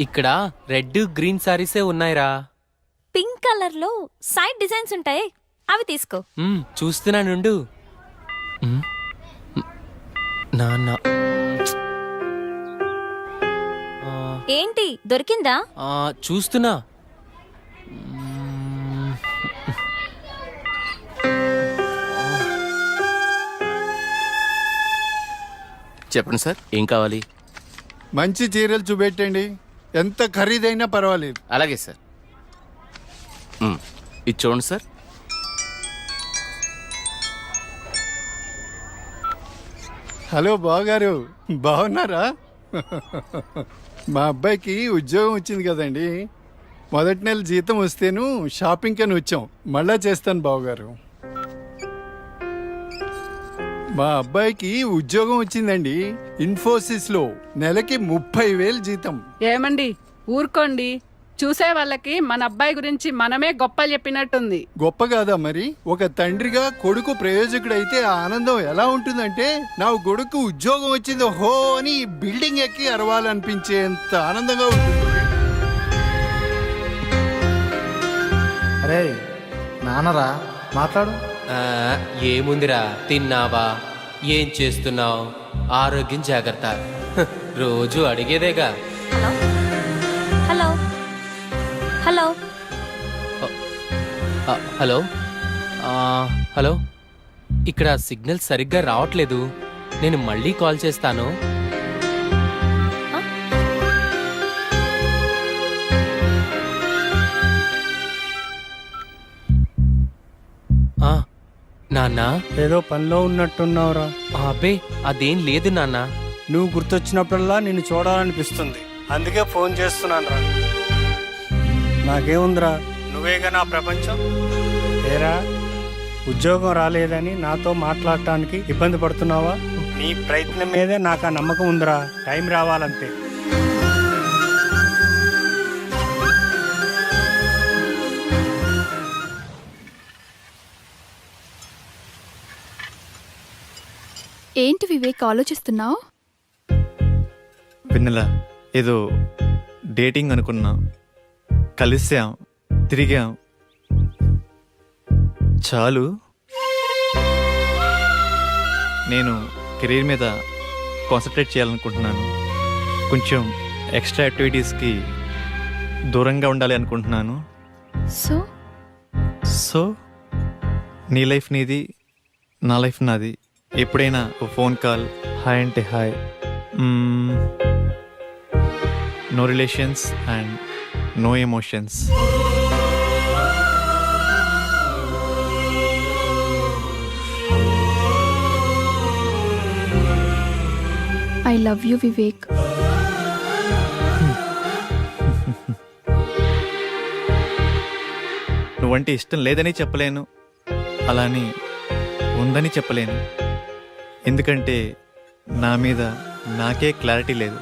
ఇక్కడ red green సారీసే ఉన్నాయిరా. Pink colour లో సైడ్ డిజైన్స్ ఉంటాయి, అవి తీసుకో. చూస్తున్నానుండు. నాన్న ఏంటి దొరికిందా? చూస్తున్నా. చెప్పండి సార్, ఏం కావాలి? మంచి చీరలు చూపెట్టండి, ఎంత ఖరీదైనా పర్వాలేదు. అలాగే సార్. ఇది చూడండి సార్. హలో బావగారు, బాగున్నారా? మా అబ్బాయికి ఉద్యోగం వచ్చింది కదండి. మొదటి నెల జీతం వస్తేను షాపింగ్ అని వచ్చాం. మళ్ళా చేస్తాను బావగారు. మా అబ్బాయికి ఉద్యోగం వచ్చిందండి, ఇన్ఫోసిస్ లో. నెలకి 30,000 జీతం. ఏమండి ఊరుకోండి, చూసే వాళ్ళకి మన అబ్బాయి గురించి మనమే గొప్పలు చెప్పినట్టుంది. గొప్ప కాదా మరి? ఒక తండ్రిగా కొడుకు ప్రయోజకుడైతే ఆ ఆనందం ఎలా ఉంటుందంటే, నా కొడుకు ఉద్యోగం వచ్చింది హో అని బిల్డింగ్ ఎక్కి అరవాలనిపించేంత ఆనందంగా ఉంటుంది. అరే నాన్నరా, మాట్లాడు. ఏముందిరా, తిన్నావా, ఏం చేస్తున్నావు, ఆరోగ్యం జాగ్రత్త, రోజు అడిగేదేగా. హలో హలో హలో హలో, ఇక్కడ సిగ్నల్ సరిగ్గా రావట్లేదు, నేను మళ్ళీ కాల్ చేస్తాను. నాన్న, ఏదో పనిలో ఉన్నట్టున్నావురా. అబ్బే అదేం లేదు నాన్న. నువ్వు గుర్తొచ్చినప్పుడల్లా నిన్ను చూడాలనిపిస్తుంది, అందుకే ఫోన్ చేస్తున్నాను రా. నాకేముందిరా, నువ్వేగా నా ప్రపంచం. ఏరా, ఉద్యోగం రాలేదని నాతో మాట్లాడటానికి ఇబ్బంది పడుతున్నావా? నీ ప్రయత్నం మీదే నాకు ఆ నమ్మకం ఉందిరా. టైం రావాలంతే. ఏంటి వివేక్ ఆలోచిస్తున్నావు? వెన్నెల, ఏదో డేటింగ్ అనుకున్నా, కలిసాం, తిరిగాం, చాలు. నేను కెరీర్ మీద కాన్సన్ట్రేట్ చేయాలనుకుంటున్నాను. కొంచెం ఎక్స్ట్రా యాక్టివిటీస్కి దూరంగా ఉండాలి అనుకుంటున్నాను. సో నీ లైఫ్ నీది, నా లైఫ్ నాది. ఎప్పుడైనా ఓ ఫోన్ కాల్, హాయ్ అంటే hi, no relations and no emotions. I love you Vivek. నువ్వంటే ఇష్టం లేదని చెప్పలేను, అలాని ఉందని చెప్పలేను. ఎందుకంటే నా మీద నాకే క్లారిటీ లేదు.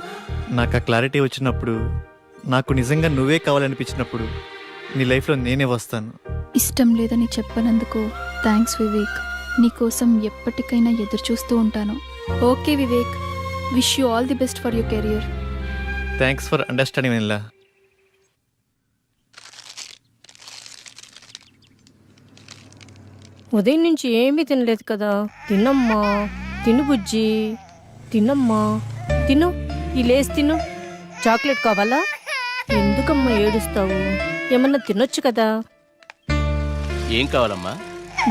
నాకు ఆ క్లారిటీ వచ్చినప్పుడు, నాకు నిజంగా నువ్వే కావాలనిపించినప్పుడు నీ లైఫ్లో నేనే వస్తాను. ఇష్టం లేదని చెప్పనందుకు థ్యాంక్స్ వివేక్. నీకోసం ఎప్పటికైనా ఎదురు చూస్తూ ఉంటాను. Okay Vivek, wish you all the best for your career. Thanks for understanding Vennela. ఉదయం నుంచి ఏమీ తినలేదు కదా. తినమ్మా, తిను బుజ్జి, తినమ్మా, తిను. ఈ లేసి తిను. చాక్లెట్ కావాలా? ఎందుకమ్మా ఏడుస్తావు? ఏమన్నా తినొచ్చు కదా. ఏం కావాలమ్మా?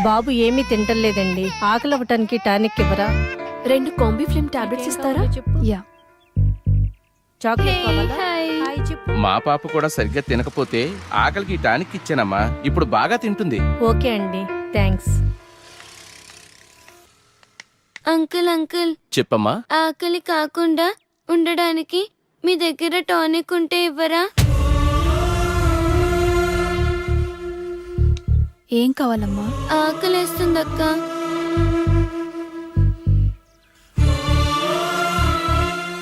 బాబు ఏమీ తింటలేదండి, ఆకలి అవ్వటానికి టానిక్ ఇవ్వరా? 2 కాంబిఫ్లేమ్ టాబ్లెట్స్ ఇస్తారా? యా. చాక్లెట్ కావాలా? హాయ్ చెప్పు. మా పాప కూడా సరిగ్గా తినకపోతే ఆకలికి టానిక్ ఇచ్చానమ్మా, ఇప్పుడు బాగా తింటుంది. ఓకే అండి, థ్యాంక్స్. అంకుల్ అంకుల్, చెప్పమ్మా. ఆకలి కాకుండా ఉండడానికి మీ దగ్గర టానిక్ ఉంటే ఇవ్వరా? ఏం కావాలమ్మా? ఆకలేస్తుందక్క.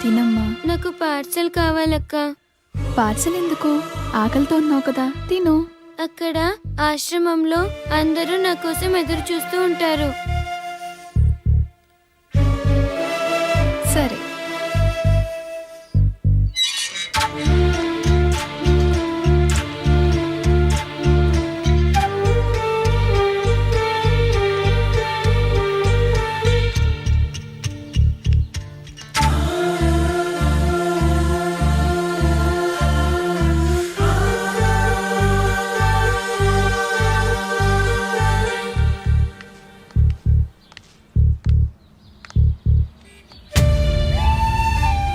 తినమ్మా. నాకు పార్సల్ కావాలక్క. పార్సల్ ఎందుకు? ఆకలితో ఉన్నావు కదా, తిను. అక్కడ ఆశ్రమంలో అందరూ నా కోసం ఎదురు చూస్తూ ఉంటారు. సరే.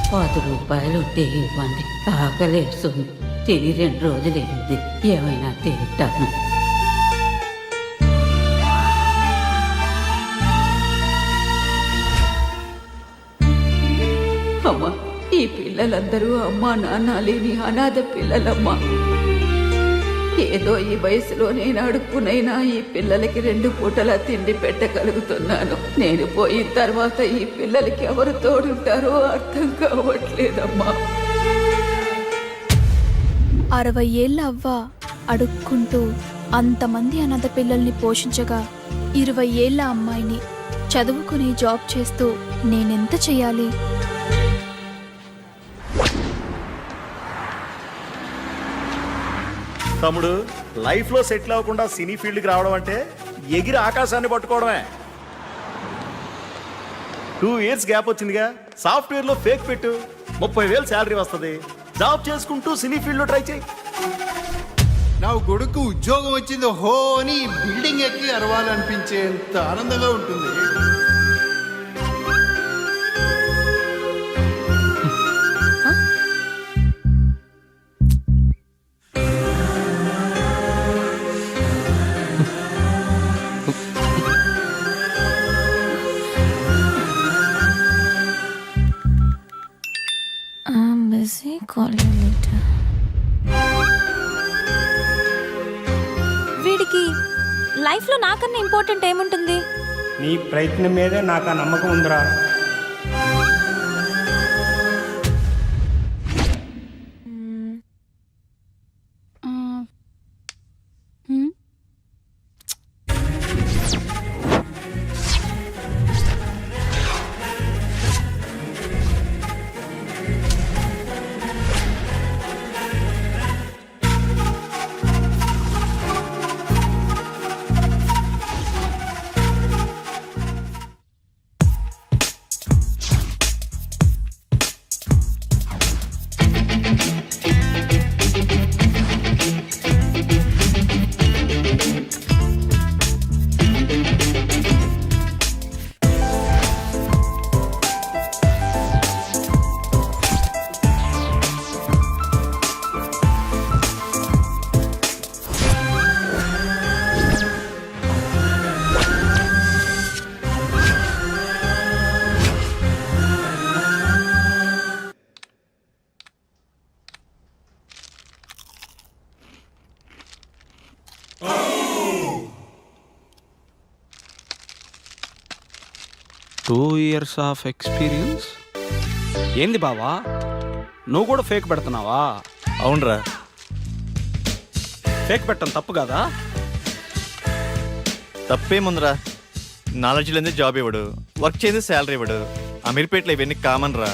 రూపాయలు ఉంటే ఇవ్వండి, ఆకలేస్తుంది. తిని 2 రోజులైంది, ఏమైనా తింటాను. అమ్మా, ఈ పిల్లలందరూ అమ్మా నాన్న లేని అనాథ పిల్లలమ్మా. ఏదో ఈ వయసులో నేను అడుక్కునైనా ఈ పిల్లలకి 2 పూటలా తిండి పెట్టగలుగుతున్నాను. నేను పోయిన తర్వాత ఈ పిల్లలకి ఎవరు తోడుంటారో అర్థం కావట్లేదమ్మా. 60 ఏళ్ళ అవ్వ అడుక్కుంటూ అంతమంది అనాథ పిల్లల్ని పోషించగా 20 ఏళ్ళ అమ్మాయిని చదువుకుని జాబ్ చేస్తూ నేనెంత చెయ్యాలి? తమ్ముడు, లైఫ్ లో సెటిల్ అవ్వకుండా సినీ ఫీల్డ్ కి రావడం అంటే ఎగిరి ఆకాశాన్ని పట్టుకోవడమే. 2 ఇయర్స్ గ్యాప్ వచ్చిందిగా, సాఫ్ట్వేర్ లో ఫేక్ పెట్టు, 30,000 శాలరీ వస్తుంది. జాబ్ చేసుకుంటూ సినీ ఫీల్డ్ లో ట్రై చేయి. నా కొడుకు ఉద్యోగం వచ్చింది హో అని బిల్డింగ్ ఎక్కి అరవాలనిపించేంత ఆనందంగా ఉంటుంది. వీడికి లైఫ్ లో నాకన్నా ఇంపార్టెంట్ ఏముంటుంది? నీ ప్రయత్నం మీదే నాకు ఆ నమ్మకం ఉందిరా. Two years of experience. ఏంది బావా, నువ్వు కూడా ఫేక్ పెడుతున్నావా? అవునరా. ఫేక్ పెట్టడం తప్పు కదా? తప్పేముందిరా, నాలెడ్జ్ లేదే జాబ్ ఇవ్వడు, వర్క్ చేస్తే శాలరీ ఇవ్వడు. అమీర్పేటలో ఇవన్నీ కామన్ రా.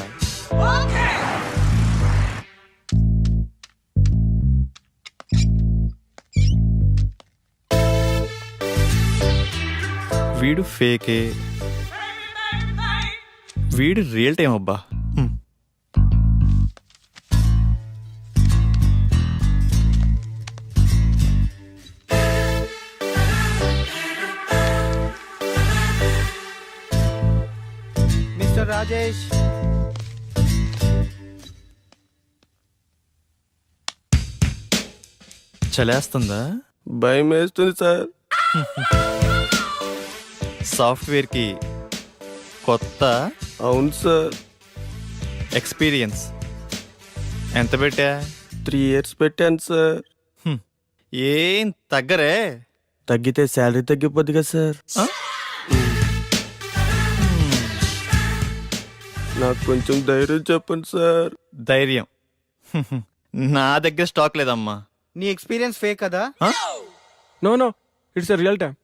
వీడు ఫేకే, వీడు రియల్ టైం అబ్బా. మిస్టర్ రాజేష్, చలేస్తుందా? భయం వేస్తుంది సార్. సాఫ్ట్వేర్కి కొత్త? అవును సార్. ఎక్స్పీరియన్స్ ఎంత పెట్టా? 3 years పెట్టాను సార్. ఏం తగ్గరే? తగ్గితే శాలరీ తగ్గిపోద్ది కదా సార్. నాకు కొంచెం ధైర్యం చెప్పండి సార్. ధైర్యం నా దగ్గర స్టాక్ లేదమ్మా. నీ ఎక్స్పీరియన్స్ ఫేక్ కదా? No it's real time.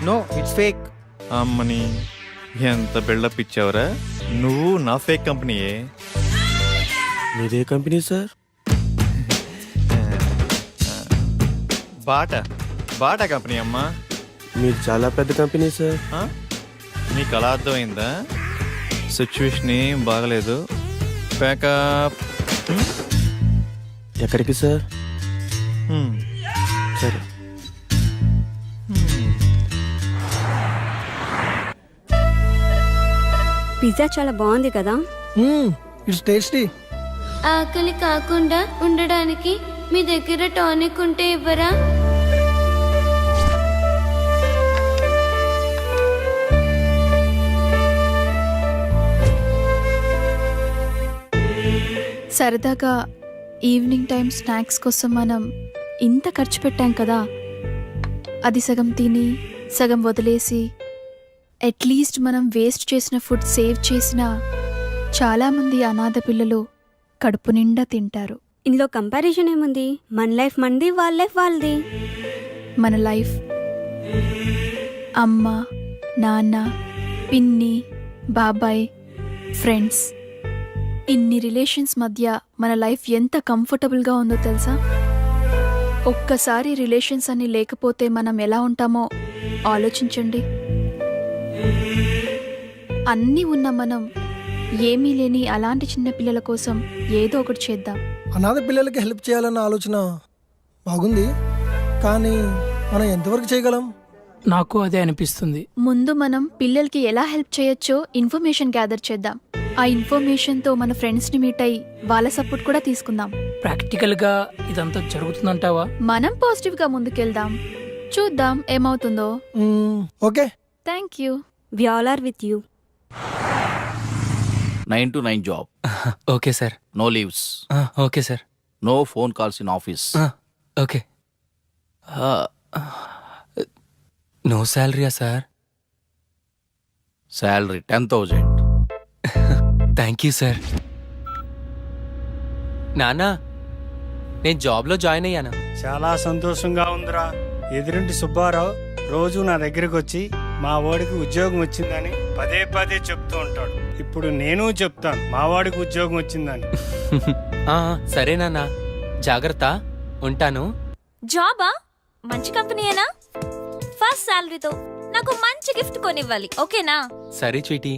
No, it's fake. అమ్మని ఎంత బిల్డప్ ఇచ్చావురా నువ్వు. నా ఫేక్ కంపెనీయే. మీదే కంపెనీ సార్? బాటా కంపెనీ అమ్మా. మీరు చాలా పెద్ద కంపెనీ సార్. నీకు అలా అర్థమైందా? సిచ్యువేషన్ ఏం బాగలేదు. ప్యాకప్. ఎక్కడికి సార్? సరే. పిజ్జా చాలా బాగుంది కదా. It's tasty. ఆకలి కాకుండా ఉండడానికి మీ దగ్గర టానిక్ ఉంటే ఇవ్వరా? సరదాగా ఈవినింగ్ టైం స్నాక్స్ కోసం మనం ఇంత ఖర్చు పెట్టాం కదా, అది సగం తిని సగం వదిలేసి అట్లీస్ట్ మనం వేస్ట్ చేసిన ఫుడ్ సేవ్ చేసిన చాలామంది అనాథ పిల్లలు కడుపు నిండా తింటారు. ఇందులో కంపారిజన్ ఏముంది? మన లైఫ్ మనది, వాళ్ళ లైఫ్ వాళ్ళది. మన లైఫ్ అమ్మ, నాన్న, పిన్ని, బాబాయ్, ఫ్రెండ్స్, ఇన్ని రిలేషన్స్ మధ్య మన లైఫ్ ఎంత కంఫర్టబుల్గా ఉందో తెలుసా? ఒక్కసారి రిలేషన్స్ అన్ని లేకపోతే మనం ఎలా ఉంటామో ఆలోచించండి. అన్నీ ఉన్న మనం ఏమీ లేని అలాంటి చిన్న పిల్లల కోసం ఏదో ఒకటి చేద్దాం. అనాథ పిల్లలకి హెల్ప్ చేయాలన్న ఆలోచన బాగుంది, కానీ మనం ఎంతవరకు చేయగలం? నాకు అదే అనిపిస్తుంది. ముందు మనం పిల్లలకి ఎలా హెల్ప్ చేయొచ్చో ఇన్ఫర్మేషన్ గ్యాదర్ చేద్దాం. ఆ ఇన్ఫర్మేషన్తో మన ఫ్రెండ్స్ని మీట్ అయ్యి వాళ్ళ సపోర్ట్ కూడా తీసుకుందాం. ప్రాక్టికల్ గా ఇదంతా జరుగుతుందంటావా? మనం పాజిటివ్గా ముందుకెళ్దాం, చూద్దాం ఏమవుతుందో. Okay, thank you. We all are with you. 9 to 9 job. Okay sir. No leaves. Okay sir. No phone calls in office. Okay. No శాలరీయా sir? Salary 10,000. Thank you sir. నాన్న, నేను జాబ్లో జాయిన్ అయ్యాను. చాలా సంతోషంగా ఉందిరా. ఎదురింటి సుబ్బారావు రోజు నా దగ్గరకు వచ్చి మా వాడికి ఉద్యోగం వచ్చిందని పదే పదే చెప్తూ ఉంటాడు. ఇప్పుడు నేను చెప్తాను మా వాడికి ఉద్యోగం వచ్చిందని. సరే నాన్న, జాగ్రత్త, ఉంటాను. జాబా? మంచి కంపెనీయేనా? ఫస్ట్ శాలరీతో నాకు మంచి గిఫ్ట్ కొనివ్వాలి, ఓకేనా? సరే చీటీ.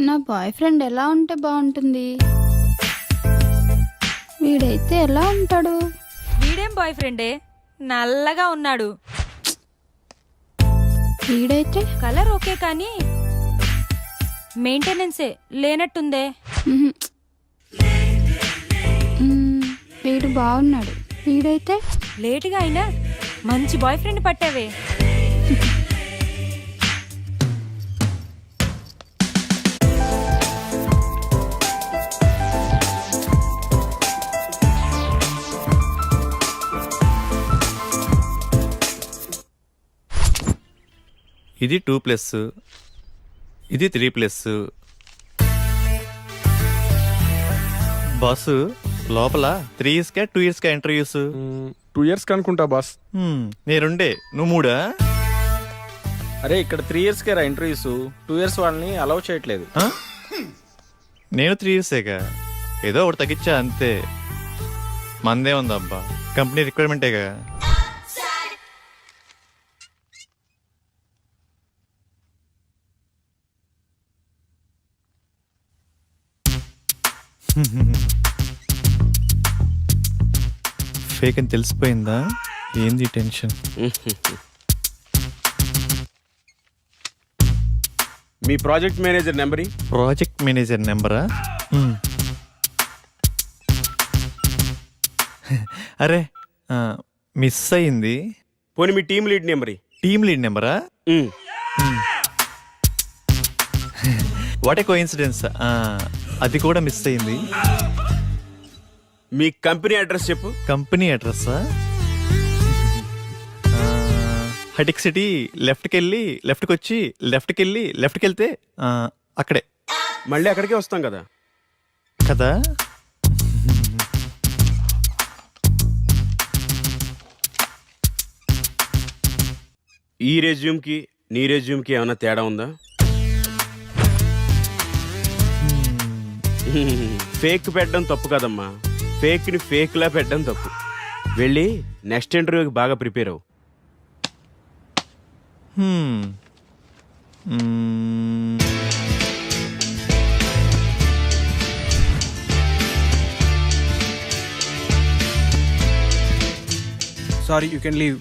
నా బాయ్ ఫ్రెండ్ ఎలా ఉంటే బాగుంటుంది? వీడైతే ఎలా ఉంటాడు? వీడేం బాయ్ ఫ్రెండే, నల్లగా ఉన్నాడు. వీడైతే కలర్ ఓకే కానీ మెయింటెనెన్సే లేనట్టుందే. వీడు బాగున్నాడు. వీడైతే లేటుగా అయినా మంచి బాయ్ ఫ్రెండ్ పట్టావే. ఇది 2+, ఇది 3+. బాసు, లోపల 3 yearsకా 2 yearsకా ఇంటర్వ్యూస్? 2 years అనుకుంటా బాస్. నేనుండే, నువ్వు 3? అరే ఇక్కడ 3 yearsకే రా ఇంటర్వ్యూస్. 2 years వాళ్ళని అలౌ చేయట్లేదు. నేను 3 yearsేగా, ఏదో ఒకటి తగ్గించా అంతే. మందే ఉందబ్బా, కంపెనీ రిక్వైర్మెంటేగా. ఫేక్ అని తెలిసిపోయిందా? ఏంది టెన్షన్? మీ project manager number? Project manager నెంబరా? అరే మిస్ అయింది. పోనీ మీ team lead number? Team lead నెంబరా? వాట్ ఏ కోఇన్సిడెన్స్, అది కూడా మిస్ అయింది. మీ కంపెనీ అడ్రస్ చెప్పు. కంపెనీ అడ్రస్సా? హటిక్ సిటీ లెఫ్ట్కి వెళ్ళి లెఫ్ట్కి వచ్చి లెఫ్ట్కి వెళ్ళి లెఫ్ట్కి వెళ్తే అక్కడే. మళ్ళీ అక్కడికే వస్తాం కదా కదా. ఈ రెజ్యూమ్కి నీ రెజ్యూమ్కి ఏమైనా తేడా ఉందా? ఫేక్ పెట్టడం తప్పు కదమ్మా, ఫేక్ని ఫేక్లా పెట్టడం తప్పు. వెళ్ళి నెక్స్ట్ ఇంటర్వ్యూకి బాగా ప్రిపేర్ అవ్వు. Sorry, you can leave.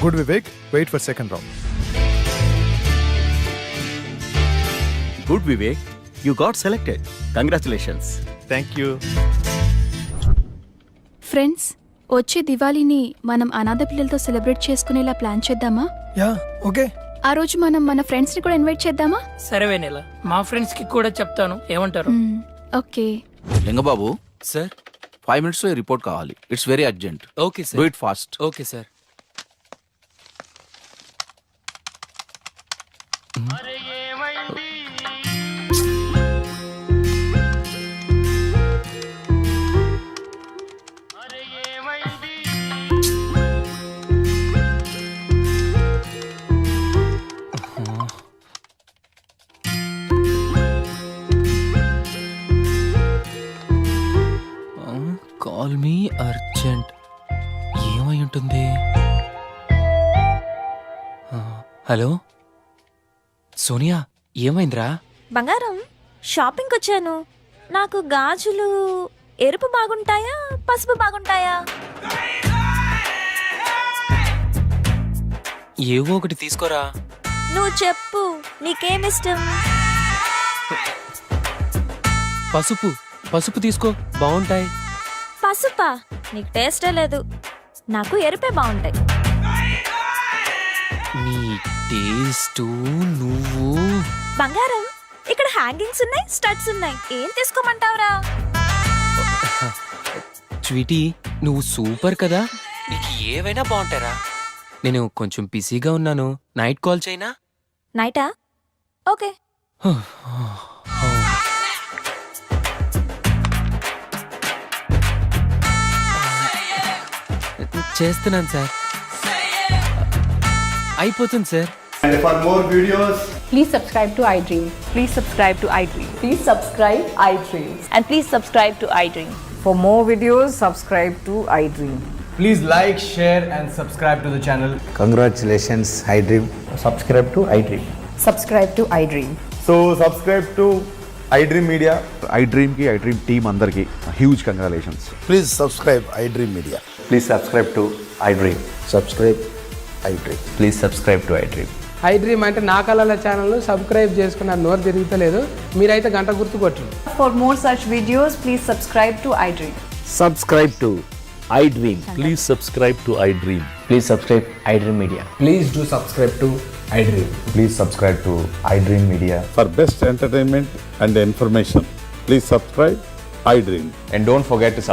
Good Vivek, wait for second round. Good Vivek, you got selected. Congratulations. Thank you. Friends, వచ్చే దివాళీని మనం అనాథ పిల్లలతో సెలబ్రేట్ చేసుకునేలా ప్లాన్ చేద్దామా? Yeah, okay. ఆ రోజు మనం మన ఫ్రెండ్స్ ని కూడా ఇన్వైట్ చేద్దామా? సరే వెన్నెల, మా ఫ్రెండ్స్ కి కూడా చెప్తాను, ఏమంటారు? ఓకే. లింగబాబు, సార్ 5 minutes లో రిపోర్ట్ కావాలి. It's very urgent. Okay do sir. It fast. Okay sir. Call me urgent. ఏమై ఉంటుంది? హలో సోనియా, ఏమైందిరా? బంగారం, షాపింగ్ వచ్చాను. నాకు గాజులు ఎరుపు బాగుంటాయా, పసుపు బాగుంటాయా? ఏవో ఒకటి తీసుకోరా. నువ్వు చెప్పు, నీకేమిష్టం? పసుపు పసుపు తీసుకో, బాగుంటాయి. పసుపా? నీకు టేస్టే లేదు. నాకు ఎరుపే బాగుంటాయి. నీ టేస్ట్ నువ్వు. బంగారం, ఇక్కడ హ్యాంగింగ్స్ ఉన్నాయి, స్టడ్స్ ఉన్నాయి. ఏం తీసుకోమంటావురా? స్వీటీ, నువ్వు సూపర్ కదా, నీకు ఏవైనా బాగుంటారా. నేను కొంచెం బిజీగా ఉన్నాను, నైట్ కాల్ చేయనా? నైటా? ఓకే. చేస్తున్నాను సార్. అయిపోతుంది sir. For more videos, please subscribe to iDream. Please subscribe to iDream. Please subscribe iDream. And please subscribe to iDream. For more videos subscribe to iDream. Please like, share and subscribe to the channel. congratulations, iDream. Subscribe to iDream. Subscribe to iDream. So subscribe to iDream Media. iDream ki iDream team andarki huge congratulations. Please subscribe iDream Media. Please subscribe to iDream. Subscribe iDream. Please subscribe to iDream. iDream అంటే నా కళల channel subscribe చేసుకున్న నోరు తిరుగుతలేదు. మీరైతే గంట గుర్తు కొట్టండి. For more such videos please subscribe to iDream. Subscribe to iDream. Please subscribe to iDream. Please subscribe iDream Media. Please do subscribe to iDream. Please subscribe to iDream Media. For best entertainment and information, please subscribe iDream. And don't forget to subscribe